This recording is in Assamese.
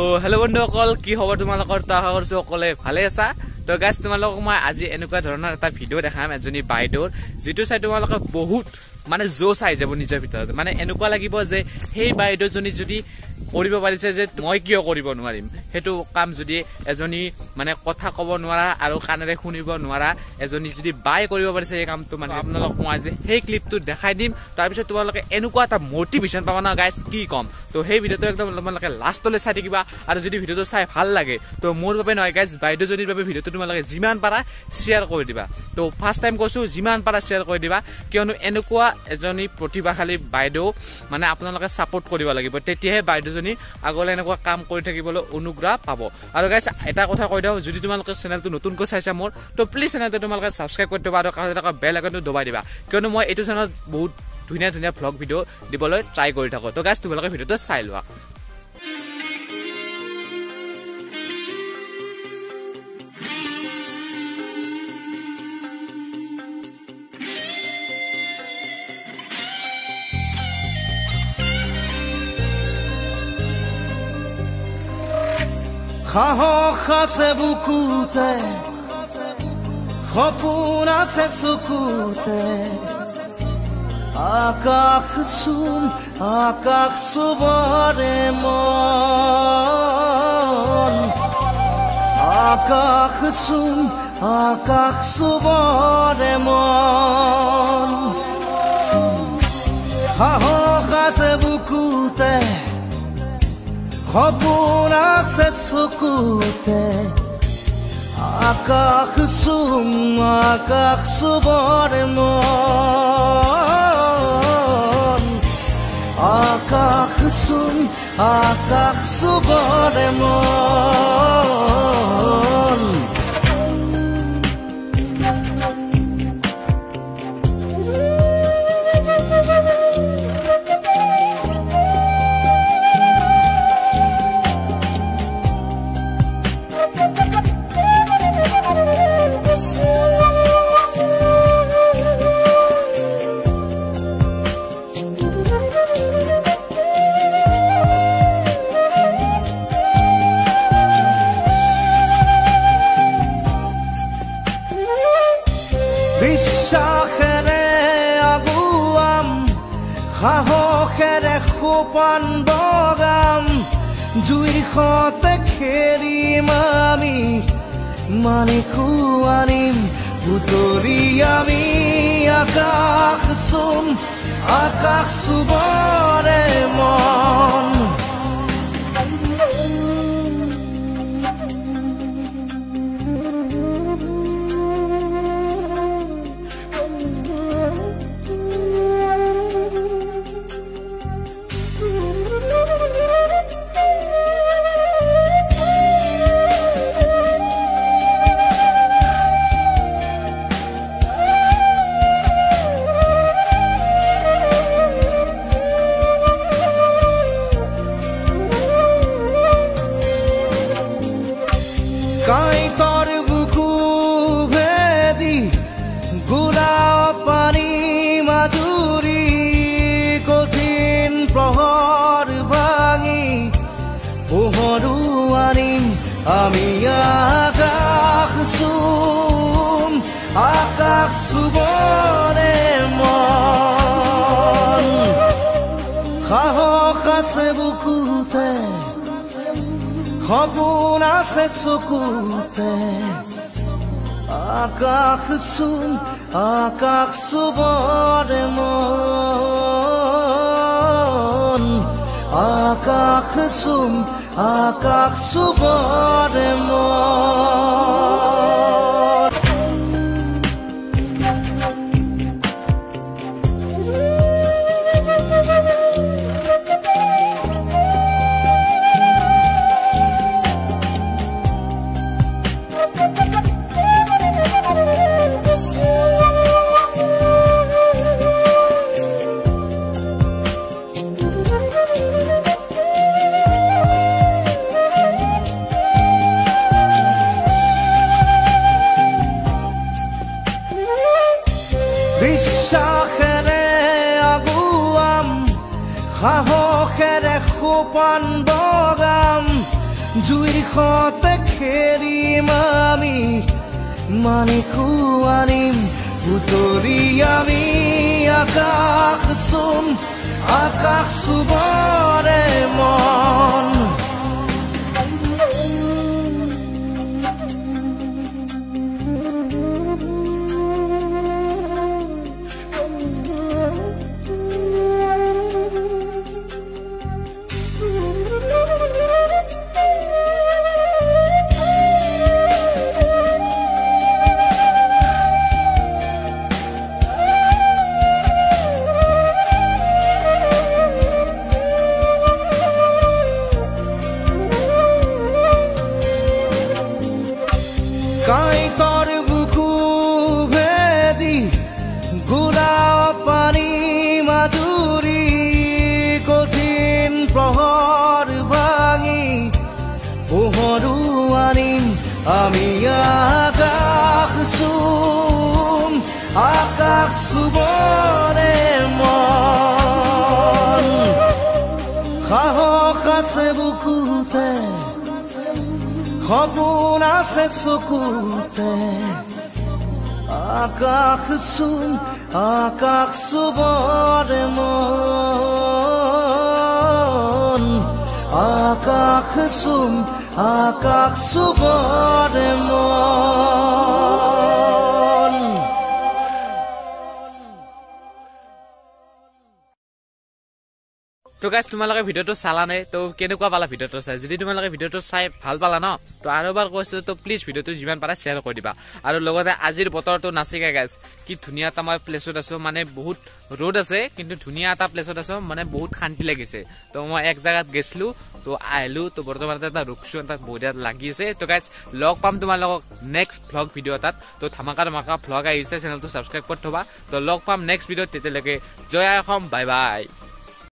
हेलो बন্ধুসকল কি খবৰ তোমালোকৰ তা কৰিছো অকলে ভালে আছা তো গাইস তোমালোকক মই আজি এনেকুৱা ধৰণৰ এটা ভিডিও দেখাম এজনী বাইদেউৰ যেটো চাই তোমালোকে বহুত মানে জোস আই যাব নিজৰ ভিতৰত মানে এনেকুৱা লাগিব যে হেই বাইদেউজনী যদি কৰিব পাৰিছে যে মই কিয় কৰিব নোৱাৰিম হেতু কাম যদি এজনী মানে কথা ক'ব নোৱাৰা আৰু কানেৰে শুনিব নোৱাৰা এজনী যদি বাই কৰিব পাৰিছে এই কামটো মানে আপোনালোকক মই আজি হেই ক্লিপটো দেখাই দিম তাৰ পিছত তোমালোকে এনেকুৱা এটা মোটিভেশন পাবা না গাইস কি কম তো হেই ভিডিওটো একদম তোমালোকে লাষ্টলৈ চাই থাকিবা আৰু যদি ভিডিওটো চাই ভাল লাগে তো মোৰ বাবে নহয় গাইস বাইদেউজনীৰ বাবে ভিডিওটো তোমালোকে যিমান পাৰা শেয়াৰ কৰি দিবা তো ফাৰ্স্ট টাইম কৈছো যিমান পাৰা শেয়াৰ কৰি দিবা কিয়নো এনেকুৱা এজনী প্ৰতিভাশালী বাইদেউ মানে আপোনালোকে সাপোৰ্ট কৰিব লাগিব তেতিয়াহে বাইদেউজনী আগলৈ এনেকুৱা কাম কৰি থাকিবলৈ অনুগ্ৰহ পাব আৰু গাইস এটা কথা কৈ দিও যদি তোমালোকে চেনেলটো নতুনকৈ চাইছা মোৰ তো প্লিজ চেনেলটো তোমালোকে সাবস্ক্ৰাইব কৰি দিবা আৰু কাষতে বেল আইকনটো দবাই দিবা কিয়নো মই এইটো চেনেলত বহুত ধুনীয়া ধুনীয়া ভ্লগ ভিডিও দিবলৈ ট্ৰাই কৰি থাকো তো গাইস তোমালোকে ভিডিওটো চাই লোৱা সাহস আছে বুকুতে সপোন আছে চকুতে আকাশ চুবৰে মন আকাশ চুবৰে মন সাহস আছে বুকুতে সপোন আছে চকুতে আকাশ চুবৰে মন আকাশ চুবৰে মন বিশ্বাসেৰে আগুৱাম সাহসেৰে সোপান বগাম জুইৰ সতে খেৰিম আমি মানে খুৱাৰিম বুটৰি আমি আকাশ চুবৰে মন কাইতৰ বুকু ভেদি গুৰা পানী মাধুৰী কঠিন প্ৰহৰ ভাঙি পোহৰো আনিম আমি আকাশ চুবৰে মন সাহস আছে বুকুতে সপোন আছে চকুতে আকাশ চুবৰে মন আকাশ চুবৰে মন জুইৰ সতে খেৰিম আমি মানিকো আনিম বুটলি আমি আকাশ চুবৰে মন কাইতৰ বুকু ভেদি গুৰা পানী মাধুৰী কঠিন প্ৰহৰ ভাঙি পোহৰো আনিম আমি আকাশ চুবৰে মন সাহস আছে বুকুতে সপোন আছে চকুতে আকাশ চুবৰে মন আকাশ চুবৰে মন তো গাইজ তোমালোকে ভিডিঅ'টো চালা নাই তো কেনেকুৱা পালা ভিডিঅ'টো চাই যদি তোমালোকে ভিডিঅ'টো চাই ভাল পালা ন তো আৰু এবাৰ কৈছো তো প্লিজ ভিডিঅ'টো যিমান পাৰা শ্বেয়াৰ কৰি দিবা আৰু লগতে আজিৰ বতৰটো নাচিকা গাইজ কি ধুনীয়া এটা মই প্লেচত আছো মানে বহুত ৰ'দ আছে কিন্তু ধুনীয়া এটা প্লেচত আছো মানে বহুত শান্তি লাগিছে তো মই এক জাগাত গৈছিলো তো আহিলো তো বৰ্তমান এটা ৰুকছো তাত বহুত লাগি আছে তো গাইজ লগ পাম তোমালোকক নেক্সট ভ্লগ ভিডিঅ' এটাত তো ধামাকা ভ্লগ আহিছে চেনেলটো ছাবস্ক্ৰাইব কৰি থবা তো লগ পাম নেক্সট ভিডিঅ'ত তেতিয়ালৈকে জয় অসম বাই বাই